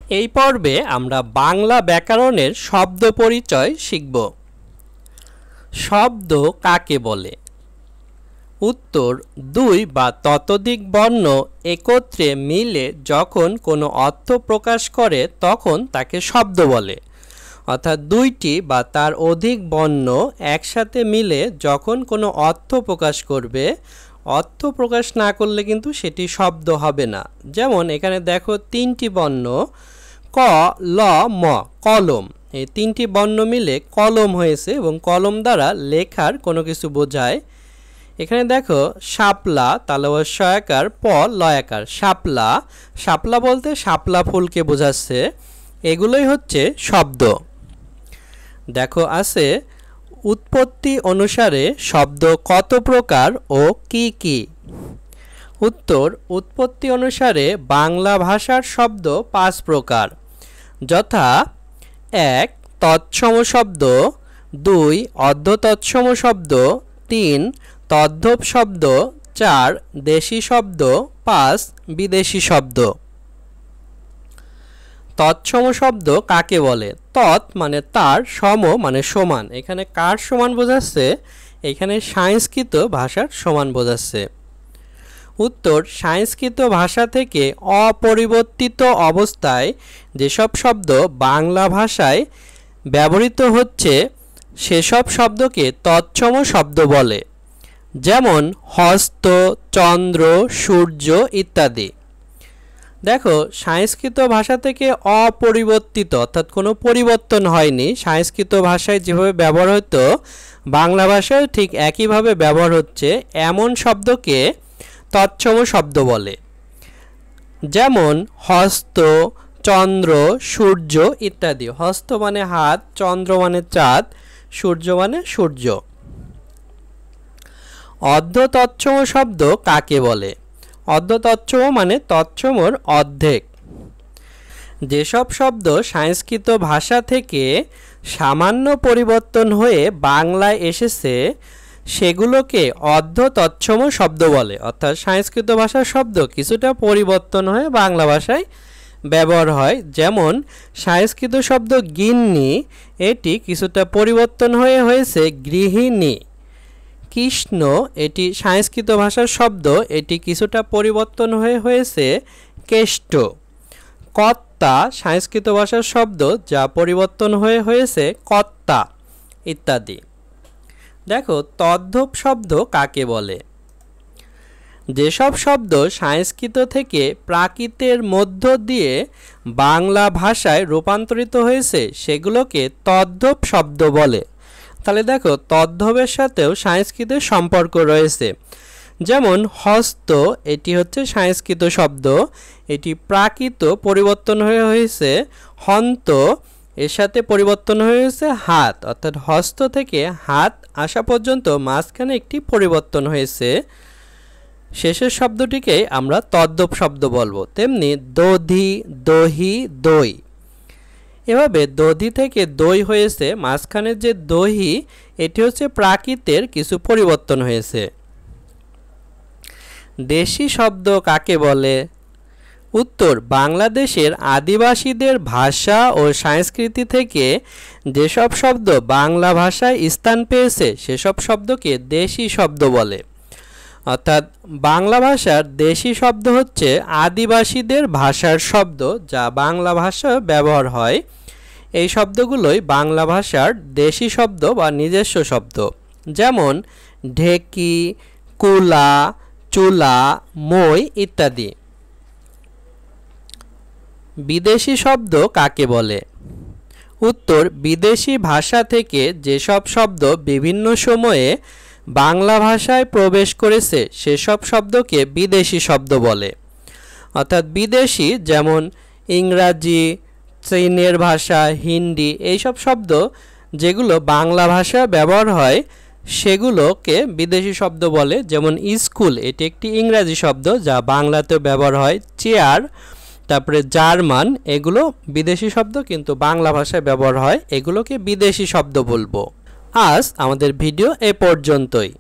এই পর্বে আমরা বাংলা ব্যাকরণের শব্দ পরিচয় শিখব। শব্দ কাকে বলে? উত্তর, দুই বা ততোধিক বর্ণ একত্রে মিলে যখন কোনো অর্থ প্রকাশ করে তখন তাকে শব্দ বলে। অর্থাৎ দুইটি বা তার অধিক বর্ণ একসাথে মিলে যখন কোনো অর্থ প্রকাশ করবে, অর্থ প্রকাশ না করলে কিন্তু সেটি শব্দ হবে না। যেমন এখানে দেখো তিনটি বর্ণ ক, ল, ম, কলম। এই তিনটি বর্ণ মিলে কলম হয়েছে এবং কলম দ্বারা লেখার কোনো কিছু বোঝায়। এখানে দেখো শাপলা, তালব্য সয়াকার, প লয়াকার, শাপলা। শাপলা বলতে শাপলা ফুলকে বোঝাচ্ছে। এগুলোই হচ্ছে শব্দ। দেখো আছে উৎপত্তি অনুসারে শব্দ কত প্রকার ও কি কি? উত্তর, উৎপত্তি অনুসারে বাংলা ভাষার শব্দ 5 প্রকার, যথা 1 তৎসম শব্দ, 2 অর্ধ তৎসম শব্দ, 3 তদ্ভব শব্দ, 4 দেশি শব্দ, 5 বিদেশি শব্দ। তৎসম শব্দ কাকে বলে? তৎ মানে তার, সম মানে সমান। এখানে কার সমান বোঝাচ্ছে? এখানে সংস্কৃত ভাষার সমান বোঝাচ্ছে। উত্তর, সংস্কৃত ভাষা থেকে অপরিবর্তিত অবস্থায় যেসব শব্দ বাংলা ভাষায় ব্যবহৃত হচ্ছে সেসব শব্দকে তৎসম শব্দ বলে। যেমন হস্ত, চন্দ্র, সূর্য ইত্যাদি। দেখো সংস্কৃত ভাষা থেকে অপরিবর্তিত অর্থাৎ কোনো পরিবর্তন হয়নি, সংস্কৃত ভাষায় যেভাবে ব্যবহার হতো বাংলা ভাষায় ঠিক একইভাবে ব্যবহার হচ্ছে, এমন শব্দকে তৎসম শব্দ বলে। যেমন হস্ত, চন্দ্র, সূর্য ইত্যাদি। হস্ত মানে হাত, চন্দ্র মানে চাঁদ, সূর্য মানে সূর্য। অর্ধ তৎসম শব্দ কাকে বলে? অর্ধ তৎসম মানে তৎসমর অর্ধেক। যেসব শব্দ সংস্কৃত ভাষা থেকে সামান্য পরিবর্তন হয়ে বাংলায় এসেছে সেগুলোকে অর্ধ তৎসম শব্দ বলে। অর্থাৎ সংস্কৃত ভাষার শব্দ কিছুটা পরিবর্তন হয়ে বাংলা ভাষায় ব্যবহার হয়। যেমন সংস্কৃত শব্দ গিন্নি, এটি কিছুটা পরিবর্তন হয়ে হয়েছে গৃহিণী। কৃষ্ণ, এটি সংস্কৃত ভাষার শব্দ, এটি কিছুটা পরিবর্তন হয়ে হয়েছে কেষ্ট। কর্তা সংস্কৃত ভাষার শব্দ, যা পরিবর্তন হয়ে হয়েছে কর্তা ইত্যাদি। দেখো তদ্ভব শব্দ কাকে বলে? যেসব শব্দ সংস্কৃত থেকে প্রাকৃতের মধ্য দিয়ে বাংলা ভাষায় রূপান্তরিত হয়েছে সেগুলোকে তদ্ভব শব্দ বলে। তাহলে দেখো তদ্ভবের সাথেও সংস্কৃতের সম্পর্ক রয়েছে। যেমন হস্ত, এটি হচ্ছে সংস্কৃত শব্দ, এটি প্রাকৃত পরিবর্তন হয়ে হয়েছে হন্ত, এর সাথে পরিবর্তন হয়েছে হাত। অর্থাৎ হস্ত থেকে হাত আসা পর্যন্ত মাঝখানে একটি পরিবর্তন হয়েছে। শেষের শব্দটিকে আমরা তদ্ভব শব্দ বলবো। তেমনি দধি, দহি, দই। এভাবে দধি থেকে দই হয়েছে, মাঝখানে যে দহি এটি হচ্ছে প্রাকৃতের কিছু পরিবর্তন হয়েছে। দেশি শব্দ কাকে বলে? উত্তর, বাংলাদেশের আদিবাসীদের ভাষা ও সংস্কৃতি থেকে যেসব শব্দ বাংলা ভাষায় স্থান পেয়েছে সেসব শব্দকে দেশি শব্দ বলে। অর্থাৎ বাংলা ভাষার দেশি শব্দ হচ্ছে আদিবাসীদের ভাষার শব্দ, যা বাংলা ভাষায় ব্যবহার হয়। এই শব্দগুলোই বাংলা ভাষার দেশি শব্দ বা নিজস্ব শব্দ। যেমন ঢেকি, কুলা, চুলা, মই ইত্যাদি। বিদেশি শব্দ কাকে বলে? উত্তর, বিদেশি ভাষা থেকে যেসব শব্দ বিভিন্ন সময়ে বাংলা ভাষায় প্রবেশ করেছে সেসব শব্দকে বিদেশি শব্দ বলে। অর্থাৎ বিদেশি যেমন ইংরাজি, চীনের ভাষা, হিন্দি, এইসব শব্দ যেগুলো বাংলা ভাষায় ব্যবহার হয় সেগুলোকে বিদেশি শব্দ বলে। যেমন স্কুল, এটি একটি ইংরাজি শব্দ যা বাংলাতেও ব্যবহার হয়। চেয়ার, তারপরে জার্মান, এগুলো বিদেশি শব্দ কিন্তু বাংলা ভাষায় ব্যবহার হয়, এগুলোকে বিদেশি শব্দ বলবো। আজ আমাদের ভিডিও এ পর্যন্তই।